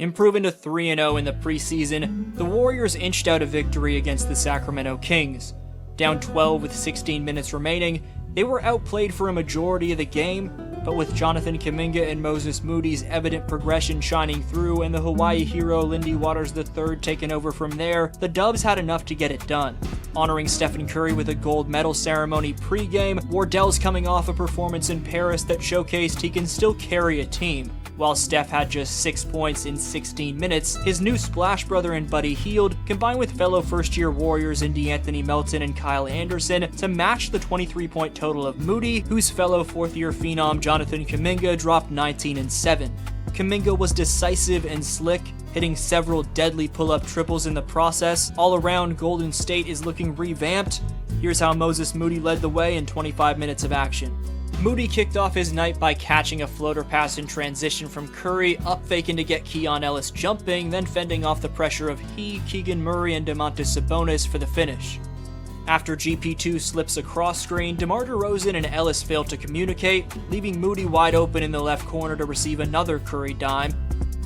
Improving to 3-0 in the preseason, the Warriors inched out a victory against the Sacramento Kings. Down 12 with 16 minutes remaining, they were outplayed for a majority of the game, but with Jonathan Kuminga and Moses Moody's evident progression shining through and the Hawaii hero Lindy Waters III taking over from there, the Dubs had enough to get it done. Honoring Stephen Curry with a gold medal ceremony pregame, Wardell's coming off a performance in Paris that showcased he can still carry a team. While Steph had just 6 points in 16 minutes, his new Splash brother in Buddy Hield, combined with fellow first-year Warriors in DeAnthony Melton and Kyle Anderson, to match the 23-point total of Moody, whose fellow fourth-year phenom Jonathan Kuminga dropped 19 and 7. Kuminga was decisive and slick, hitting several deadly pull-up triples in the process. All around, Golden State is looking revamped. Here's how Moses Moody led the way in 25 minutes of action. Moody kicked off his night by catching a floater pass in transition from Curry, up faking to get Keon Ellis jumping, then fending off the pressure of Keegan Murray and Domantas Sabonis for the finish. After GP2 slips a cross screen, DeMar DeRozan and Ellis fail to communicate, leaving Moody wide open in the left corner to receive another Curry dime.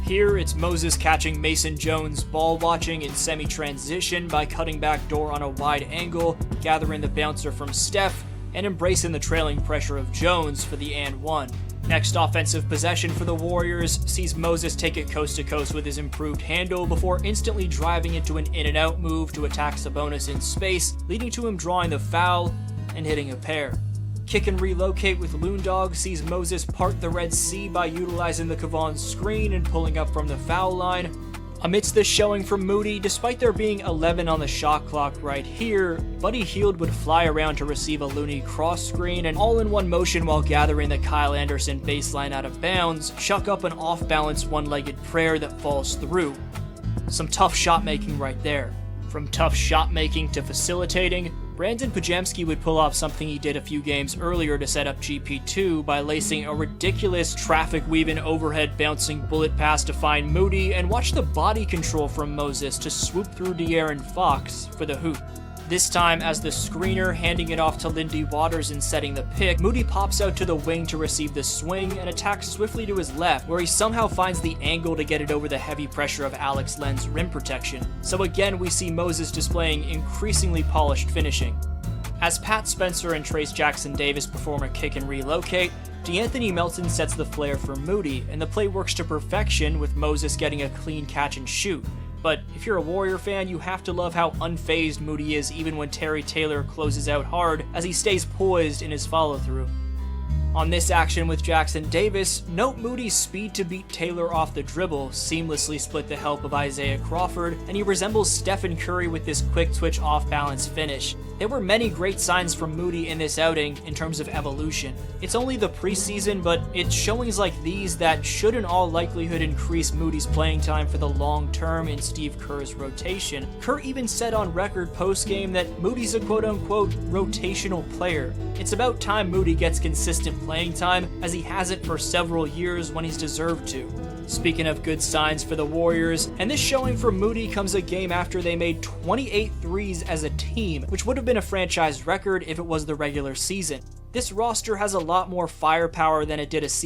Here, it's Moses catching Mason Jones ball watching in semi-transition by cutting back door on a wide angle, gathering the bouncer from Steph, and embracing the trailing pressure of Jones for the and one. Next offensive possession for the Warriors sees Moses take it coast to coast with his improved handle before instantly driving into an in-and-out move to attack Sabonis in space, leading to him drawing the foul and hitting a pair. Kick and relocate with Loondog sees Moses part the Red Sea by utilizing the Kevon screen and pulling up from the foul line. Amidst this showing from Moody, despite there being 11 on the shot clock right here, Buddy Hield would fly around to receive a Looney cross screen and all in one motion while gathering the Kyle Anderson baseline out of bounds, chuck up an off-balance one-legged prayer that falls through. Some tough shot making right there. From tough shot making to facilitating, Brandon Pajemski would pull off something he did a few games earlier to set up GP2 by lacing a ridiculous traffic-weaving overhead bouncing bullet pass to find Moody, and watch the body control from Moses to swoop through De'Aaron Fox for the hoop. This time, as the screener, handing it off to Lindy Waters and setting the pick, Moody pops out to the wing to receive the swing and attacks swiftly to his left, where he somehow finds the angle to get it over the heavy pressure of Alex Len's rim protection. So again, we see Moses displaying increasingly polished finishing. As Pat Spencer and Trace Jackson Davis perform a kick and relocate, DeAnthony Melton sets the flare for Moody, and the play works to perfection with Moses getting a clean catch and shoot. But if you're a Warrior fan, you have to love how unfazed Moody is even when Terry Taylor closes out hard, as he stays poised in his follow-through. On this action with Jackson Davis, note Moody's speed to beat Taylor off the dribble, seamlessly split the help of Isaiah Crawford, and he resembles Stephen Curry with this quick twitch off-balance finish. There were many great signs from Moody in this outing in terms of evolution. It's only the preseason, but it's showings like these that should in all likelihood increase Moody's playing time for the long term in Steve Kerr's rotation. Kerr even said on record post-game that Moody's a quote-unquote rotational player. It's about time Moody gets consistent playing time, as he hasn't for several years when he's deserved to. Speaking of good signs for the Warriors, and this showing from Moody comes a game after they made 28 threes as a team, which would have been a franchise record if it was the regular season. This roster has a lot more firepower than it did a season